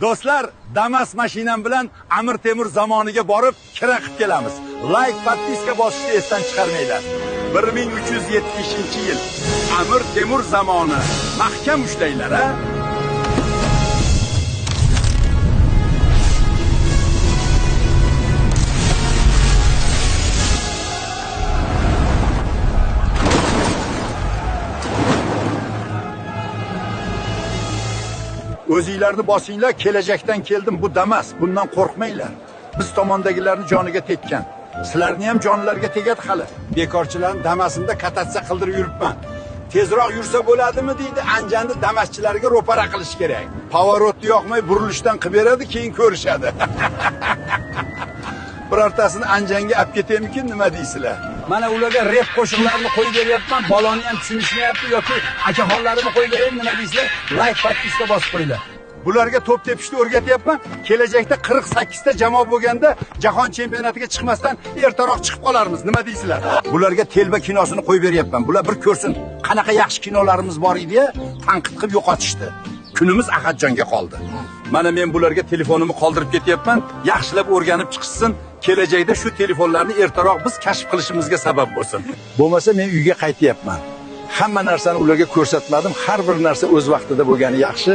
Do'stlar, Damas mashinam bilan Amir Temur zamoniga borib kira qilib kelamiz. Like, podpiska bosishni esdan chiqarmanglar. 1370-yil. Amir Temur zamoni. Mahkam ushlanglar, ha? O'zinglarni bosinglar, kelajakdan keldim bu Damas. Bundan qo'rqmanglar. Biz tomondagilarni joniga tekkan. Sizlarni ham jonlarga tegadi hali. Bekorchilarni Damasimda katatsiya qildirib yuribman. Tezroq yursa bo'ladimi deydi, Anjanni Damaschilarga ro'para qilish kerak. Pavorotni yoqmay burilishdan qilib beradi, keyin ko'rishadi. Birortasini Anjanga olib ketaymikin, nima deysizlar? Mana ularga rep qo'shiqlarini qo'yib beryapman, baloni ham tushunishmayapti yoki akaxonlarini qo'yib beraymi, nima deysizlar? Like, podpiska bosib qo'yinglar. Bularga to'p tepishni o'rgatyapman. Kelajakda 48 ta jamoa bo'lganda jahon chempionatiga chiqmasdan ertaroq chiqib qolarmiz. Nima deysizlar? Bularga telba kinosini qo'yib beryapman. Bular bir ko'rsin, qanaqa yaxshi kinolarimiz bor edi-ya, tanqid qilib yo'qotishdi. Kunimiz Ahadjonga qoldi. Mana men bularga telefonimni qoldirib ketyapman. Yaxshilab o'rganib chiqsin. Kelajakda shu telefonlarni ertaroq biz kashf qilishimizga sabab bo'lsin. Bo'lmasa men uyga qaytyapman. Hamma narsani ularga ko'rsatmadim. Har bir narsa o'z vaqtida bo'lgani yaxshi.